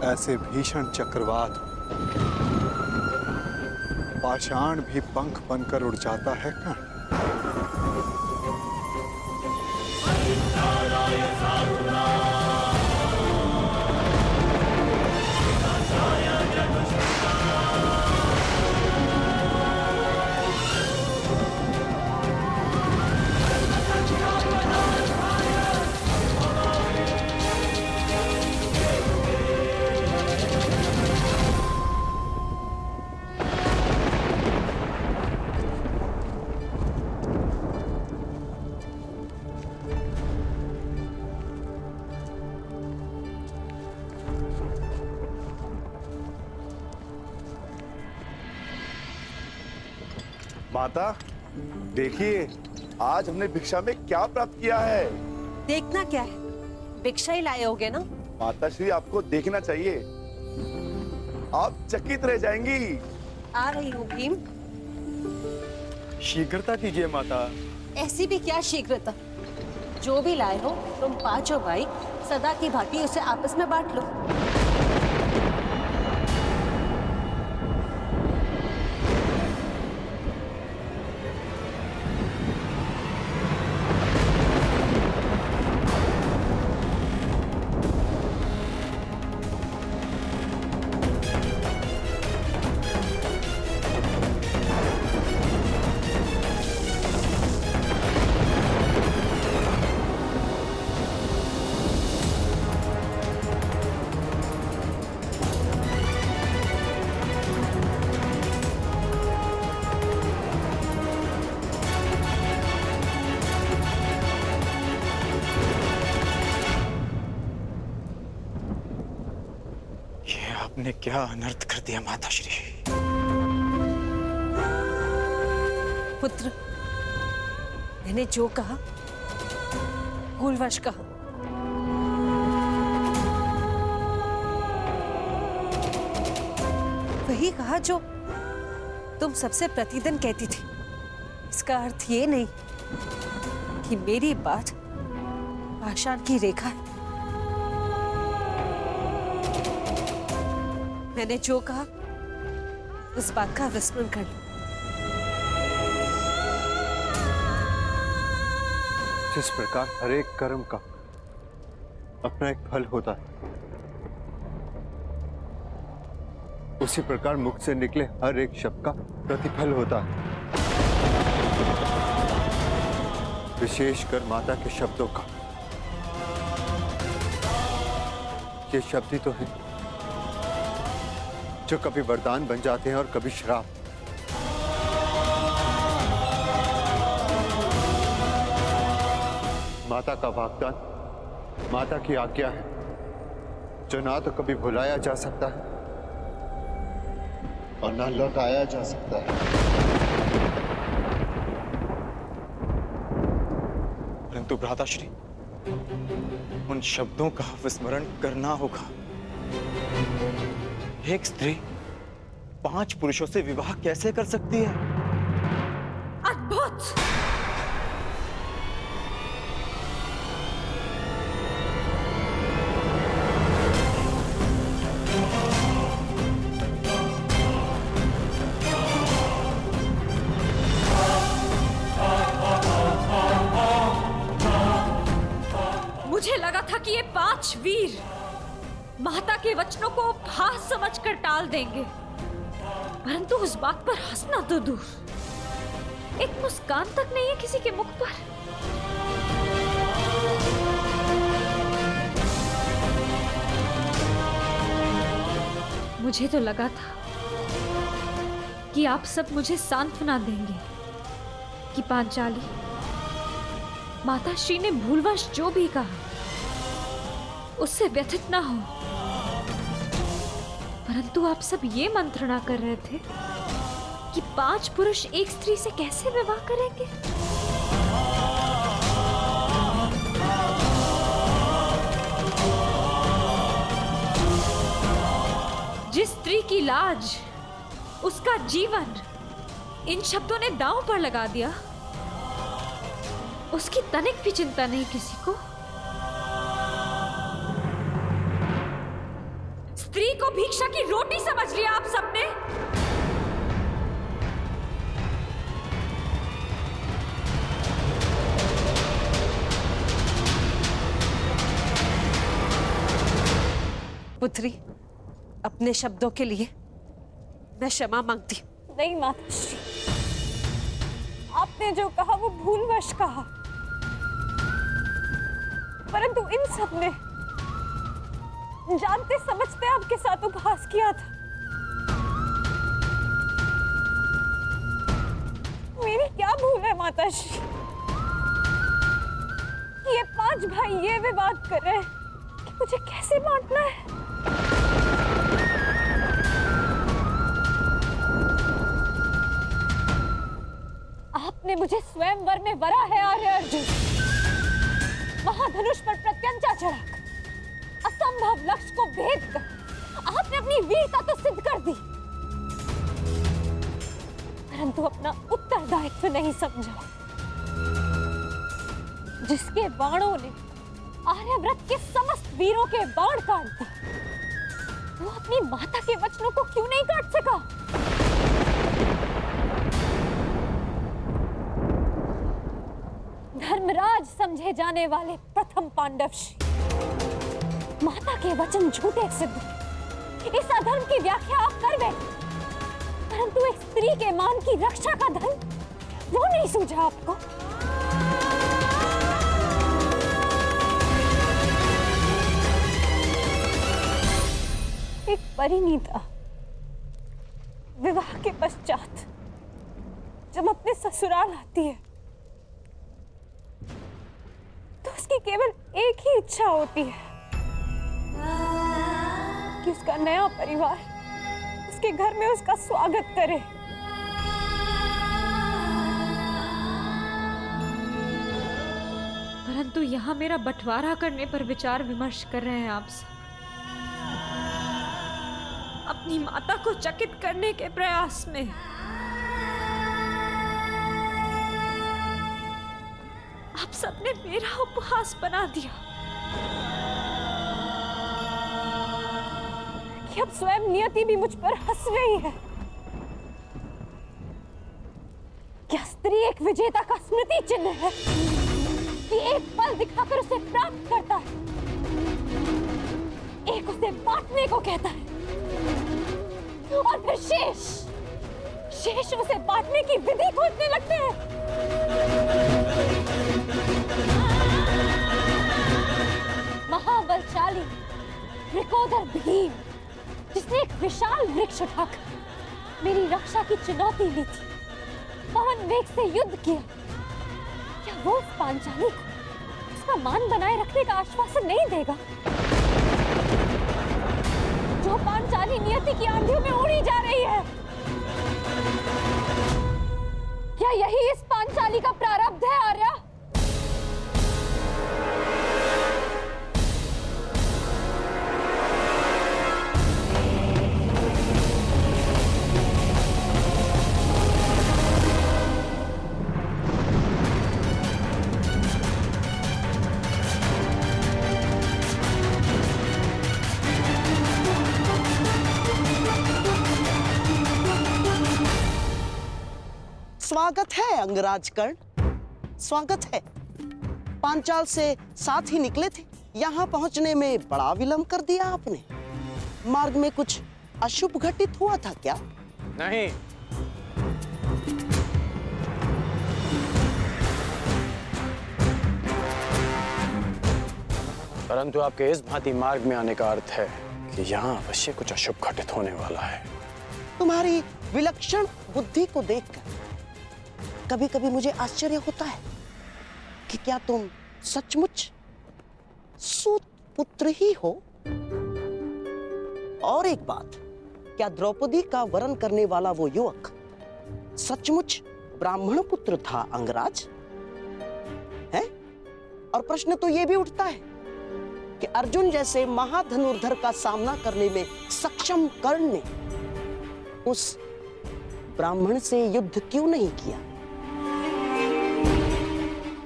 ऐसे भीषण चक्रवात पाषाण भी पंख बनकर उड़ जाता है क्या? माता, देखिए आज हमने भिक्षा में क्या प्राप्त किया है। देखना क्या है, भिक्षा ही लाए होगे ना। माता श्री, आपको देखना चाहिए, आप चकित रह जाएंगी। आ रही हूँ भीम। शीघ्रता कीजिए माता। ऐसी भी क्या शीघ्रता, जो भी लाए हो तुम पांचों भाई सदा की भांति उसे आपस में बांट लो। आपने क्या अनर्थ कर दिया माताश्री। पुत्र, मैंने जो कहा भूलवश कहा। वही कहा जो तुम सबसे प्रतिदिन कहती थी। इसका अर्थ ये नहीं कि मेरी बात पाषाण की रेखा है। मैंने जो कहा उस बात का विस्मरण कर लो। जिस प्रकार हर एक कर्म का अपना एक फल होता है, उसी प्रकार मुख से निकले हर एक शब्द का प्रतिफल होता है। विशेषकर माता के शब्दों का। ये शब्द ही तो है जो कभी वरदान बन जाते हैं और कभी श्राप। माता का वाग्दान माता की आज्ञा है, जो ना तो कभी भुलाया जा सकता है और ना लौटाया जा सकता है। परंतु भ्राताश्री, उन शब्दों का विस्मरण करना होगा। एक स्त्री 5 पुरुषों से विवाह कैसे कर सकती है? अद्भुत! मुझे लगा था कि ये 5 वीर माता के वचनों को उपहास समझकर टाल देंगे, परंतु उस बात पर हंसना तो दूर, एक मुस्कान तक नहीं है किसी के मुख पर। मुझे तो लगा था कि आप सब मुझे सांत्वना देंगे कि पांचाली, माताश्री ने भूलवश जो भी कहा उससे व्यथित ना हो, परंतु आप सब ये मंत्रणा कर रहे थे कि 5 पुरुष एक स्त्री से कैसे विवाह करेंगे। की लाज, उसका जीवन इन शब्दों ने दांव पर लगा दिया। उसकी तनिक भी चिंता नहीं किसी को। स्त्री को भिक्षा की रोटी समझ लिया आप सबने। पुत्री, अपने शब्दों के लिए मैं क्षमा मांगती हूँ। नहीं माताश्री, आपने जो कहा वो भूलवश कहा, परंतु इन सब ने जानते समझते आपके साथ उपहास किया था। मेरी क्या भूल है माताश्री? ये 5 भाई ये विवाद कर रहे हैं कि मुझे कैसे बांटना है। आपने मुझे स्वयंवर में वरा है आर्य अर्जुन, महाधनुष पर प्रत्यंचा चढ़ाकर असंभव लक्ष्य को भेद कर आपने अपनी वीरता तो सिद्ध कर दी, परंतु अपना उत्तरदायित्व नहीं समझा। जिसके बाणों ने आर्यव्रत के समस्त वीरों के बाण काट दिए, वो अपनी माता के वचनों को क्यों नहीं काट सका? धर्मराज समझे जाने वाले प्रथम पांडवश्री, माता के वचन झूठे सिद्ध। इस अधर्म की व्याख्या आप कर बैठे, परंतु एक स्त्री के मान की रक्षा का धर्म वो नहीं सूझा आपको। एक परिणीता विवाह के पश्चात जब अपने ससुराल आती है तो उसकी केवल एक ही इच्छा होती है कि उसका नया परिवार उसके घर में उसका स्वागत करे। परंतु यहाँ मेरा बंटवारा करने पर विचार विमर्श कर रहे हैं आप सब, अपनी माता को चकित करने के प्रयास में। आप सबने मेरा उपहास बना दिया कि अब स्वयं नियति भी मुझ पर हंस रही है। क्या स्त्री एक विजेता का स्मृति चिन्ह है कि एक पल दिखाकर उसे प्राप्त करता है, एक उसे बांटने को कहता है और फिर शेष उसे बांटने की विधि खोजने लगते हैं। महाबलशाली वृकोदर भीम, जिसने एक विशाल वृक्ष उठाकर मेरी रक्षा की चुनौती ली थी, पवन वेग से युद्ध किया, क्या वो उस पांचाली को उसका मान बनाए रखने का आश्वासन नहीं देगा? जो पांचाली नियति की आंधियों में उड़ी जा रही है, क्या यही इस पांचाली का प्रारब्ध है आर्या? स्वागत है अंगराज कर्ण, स्वागत है। पांचाल से साथ ही निकले थे, यहाँ पहुंचने में बड़ा विलंब कर दिया आपने। मार्ग में कुछ अशुभ घटित हुआ था क्या? नहीं, परंतु आपके इस भांति मार्ग में आने का अर्थ है कि यहाँ अवश्य कुछ अशुभ घटित होने वाला है। तुम्हारी विलक्षण बुद्धि को देखकर कभी कभी मुझे आश्चर्य होता है कि क्या तुम सचमुच सूत पुत्र ही हो? और एक बात, क्या द्रौपदी का वरण करने वाला वो युवक सचमुच ब्राह्मण पुत्र था अंगराज? है? और प्रश्न तो ये भी उठता है, कि अर्जुन जैसे महाधनुर्धर का सामना करने में सक्षम कर्ण ने उस ब्राह्मण से युद्ध क्यों नहीं किया?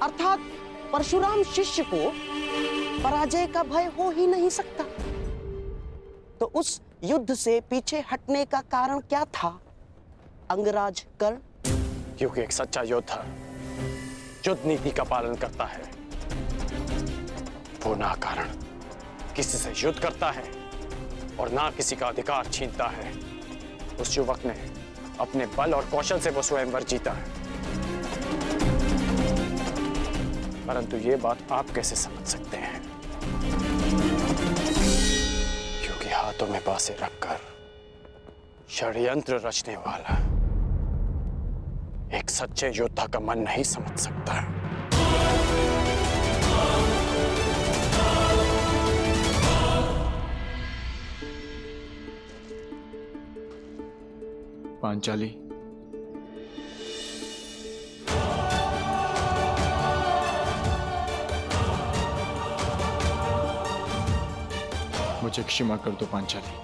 अर्थात परशुराम शिष्य को पराजय का भय हो ही नहीं सकता। तो उस युद्ध से पीछे हटने का कारण क्या था अंगराज कर्ण? क्योंकि एक सच्चा योद्धा युद्ध नीति का पालन करता है, वो ना कारण किसी से युद्ध करता है और ना किसी का अधिकार छीनता है। उस युवक ने अपने बल और कौशल से वो स्वयंवर जीता है। परंतु ये बात आप कैसे समझ सकते हैं? क्योंकि हाथों में बांसे रखकर षड्यंत्र रचने वाला एक सच्चे योद्धा का मन नहीं समझ सकता। पांचाली, मुझे क्षमा कर दो पांचाली।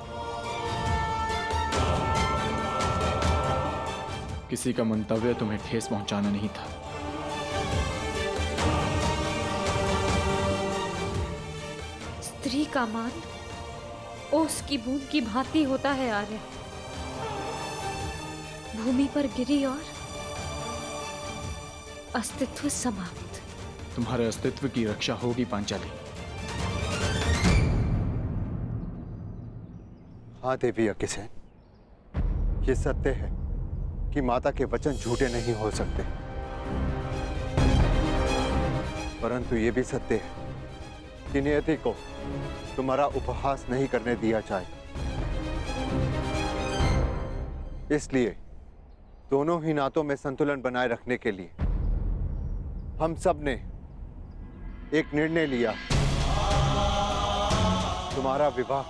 किसी का मंतव्य तुम्हें ठेस पहुंचाना नहीं था। स्त्री का मान ओस की बूंद की भांति होता है आर्य। भूमि पर गिरी और अस्तित्व समाप्त। तुम्हारे अस्तित्व की रक्षा होगी पांचाली। हाँ देवी अग्निसेन, ये सत्य है कि माता के वचन झूठे नहीं हो सकते, परंतु ये भी सत्य है कि नियति को तुम्हारा उपहास नहीं करने दिया जाएगा। इसलिए दोनों ही नातों में संतुलन बनाए रखने के लिए हम सब ने एक निर्णय लिया। तुम्हारा विवाह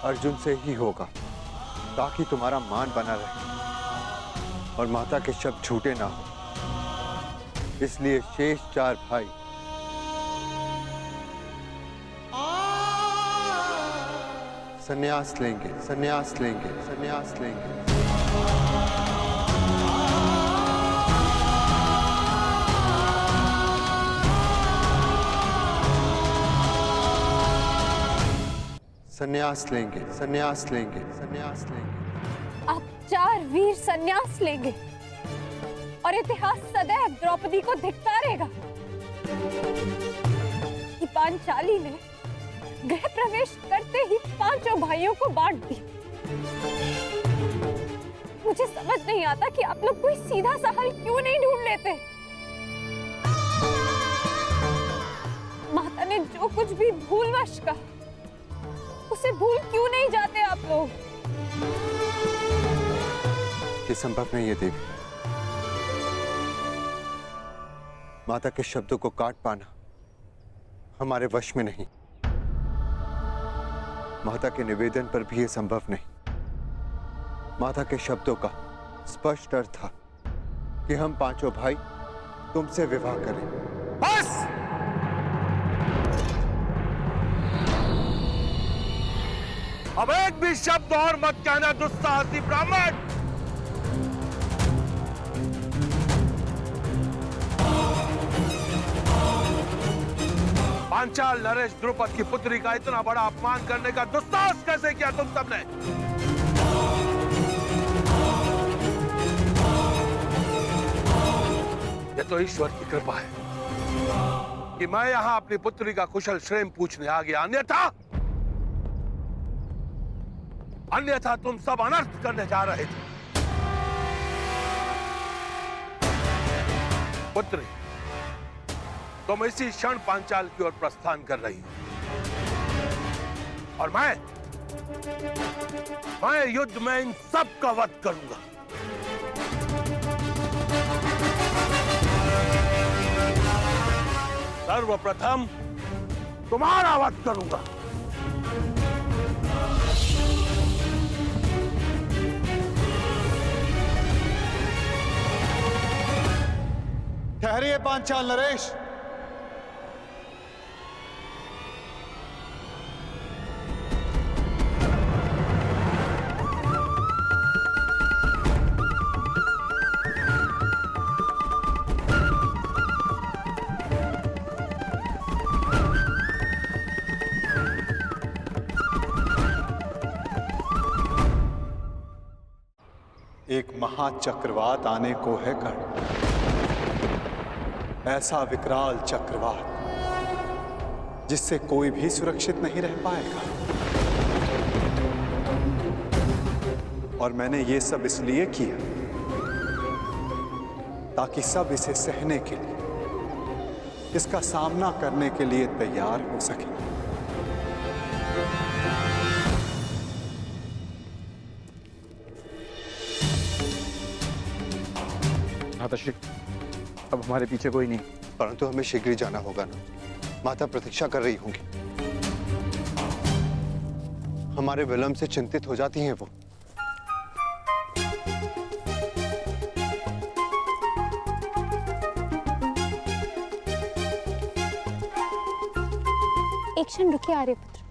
अर्जुन से ही होगा, ताकि तुम्हारा मान बना रहे और माता के शब्द झूठे ना हो। इसलिए शेष 4 भाई संन्यास लेंगे, संन्यास लेंगे, संन्यास लेंगे। संन्यास लेंगे, संन्यास लेंगे, संन्यास लेंगे। आप 4 वीर संन्यास लेंगे और इतिहास सदैव द्रौपदी को धिक्कारेगा कि पांचाली ने गृह प्रवेश करते ही 5 भाइयों को बांट दी। मुझे समझ नहीं आता कि आप लोग कोई सीधा सा हल क्यों नहीं ढूंढ लेते। माता ने जो कुछ भी भूलवश कहा उसे भूल क्यों नहीं जाते आप लोग? ये संभव नहीं है देवी। माता के शब्दों को काट पाना हमारे वश में नहीं। माता के निवेदन पर भी यह संभव नहीं। माता के शब्दों का स्पष्ट अर्थ था कि हम 5 भाई तुमसे विवाह करें। बस! अब एक भी शब्द और मत कहना दुस्साहसी ब्राह्मण। पांचाल नरेश द्रुपद की पुत्री का इतना बड़ा अपमान करने का दुस्साहस कैसे किया तुम सबने? ये तो ईश्वर की कृपा है कि मैं यहां अपनी पुत्री का कुशल क्षेम पूछने आ गया, अन्यथा तुम सब अनर्थ करने जा रहे थे। पुत्री, तुम इसी क्षण पांचाल की ओर प्रस्थान कर रही हो और मैं युद्ध में इन सब का वध करूंगा। सर्वप्रथम तुम्हारा वध करूंगा। ठहरिए पांचाल नरेश। महाचक्रवात आने को है कर्ण। ऐसा विकराल चक्रवात जिससे कोई भी सुरक्षित नहीं रह पाएगा। और मैंने ये सब इसलिए किया ताकि सब इसे सहने के लिए, इसका सामना करने के लिए तैयार हो सके। माताश्री, अब हमारे पीछे कोई नहीं। परंतु हमें शीघ्र ही जाना होगा ना। माता प्रतीक्षा कर रही होंगी। हमारे विलंब से चिंतित हो जाती हैं वो। एक क्षण रुकिए आर्यपुत्र।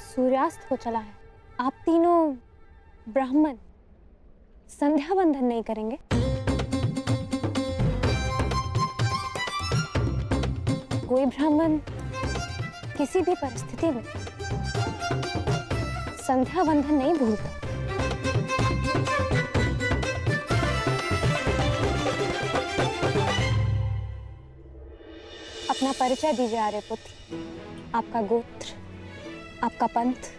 सूर्यास्त हो चला है। आप तीनों ब्राह्मण संध्या बंधन नहीं करेंगे? कोई ब्राह्मण किसी भी परिस्थिति में संध्या बंधन नहीं भूलता। अपना परिचय दीजिए आर्यपुत्र। आपका गोत्र, आपका पंथ,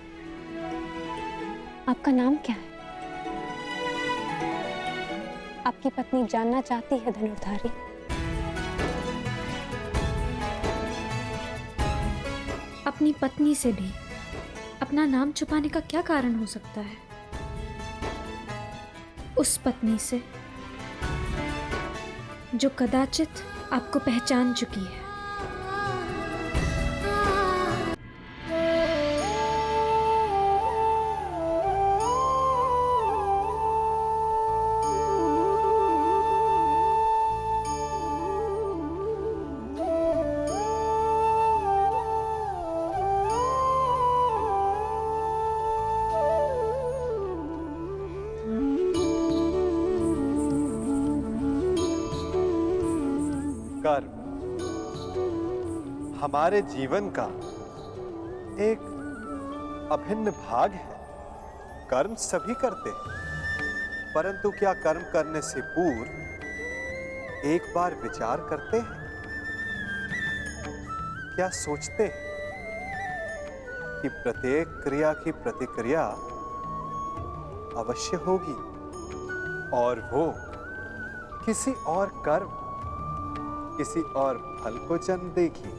आपका नाम क्या है? आपकी पत्नी जानना चाहती है धनुर्धारी। अपनी पत्नी से भी अपना नाम छुपाने का क्या कारण हो सकता है? उस पत्नी से जो कदाचित आपको पहचान चुकी है। कर्म हमारे जीवन का एक अभिन्न भाग है। कर्म सभी करते हैं, परंतु क्या कर्म करने से पूर्व एक बार विचार करते हैं? क्या सोचते हैं कि प्रत्येक क्रिया की प्रतिक्रिया अवश्य होगी और वो किसी और कर्म, किसी और फल को जन्म देगी?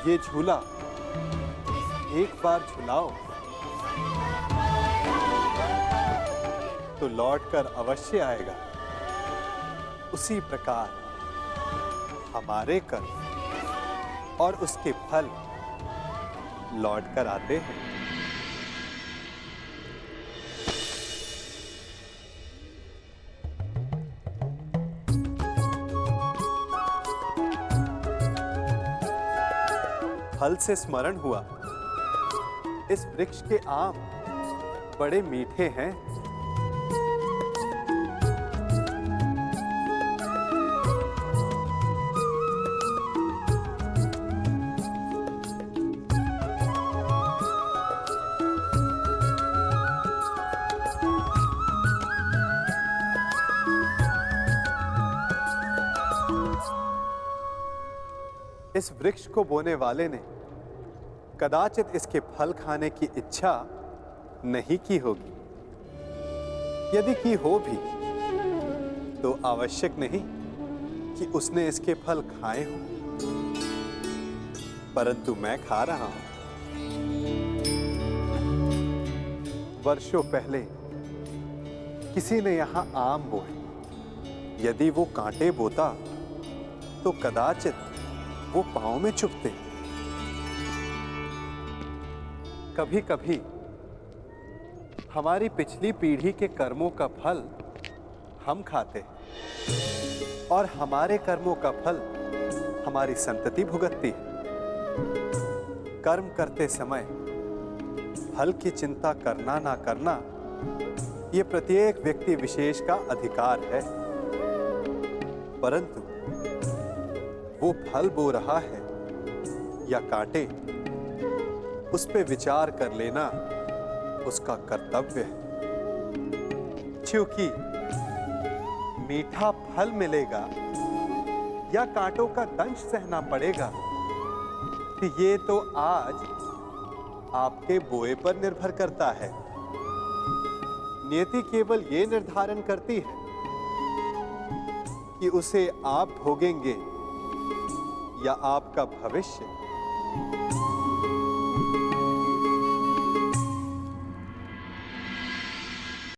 ये झूला एक बार झुलाओ तो लौटकर अवश्य आएगा। उसी प्रकार हमारे कर्म और उसके फल लौटकर आते हैं। फल से स्मरण हुआ, इस वृक्ष के आम बड़े मीठे हैं। इस वृक्ष को बोने वाले ने कदाचित इसके फल खाने की इच्छा नहीं की होगी। यदि की हो भी तो आवश्यक नहीं कि उसने इसके फल खाए हों, परंतु मैं खा रहा हूं। वर्षों पहले किसी ने यहां आम बोए। यदि वो कांटे बोता तो कदाचित वो पांव में चुभते। कभी कभी हमारी पिछली पीढ़ी के कर्मों का फल हम खाते और हमारे कर्मों का फल हमारी संतति भुगतती है। कर्म करते समय फल की चिंता करना ना करना ये प्रत्येक व्यक्ति विशेष का अधिकार है, परंतु वो फल बो रहा है या कांटे, उस पे विचार कर लेना उसका कर्तव्य है। क्योंकि मीठा फल मिलेगा या कांटों का दंश सहना पड़ेगा, ये तो आज आपके बोए पर निर्भर करता है। नियति केवल ये निर्धारण करती है कि उसे आप भोगेंगे या आपका भविष्य।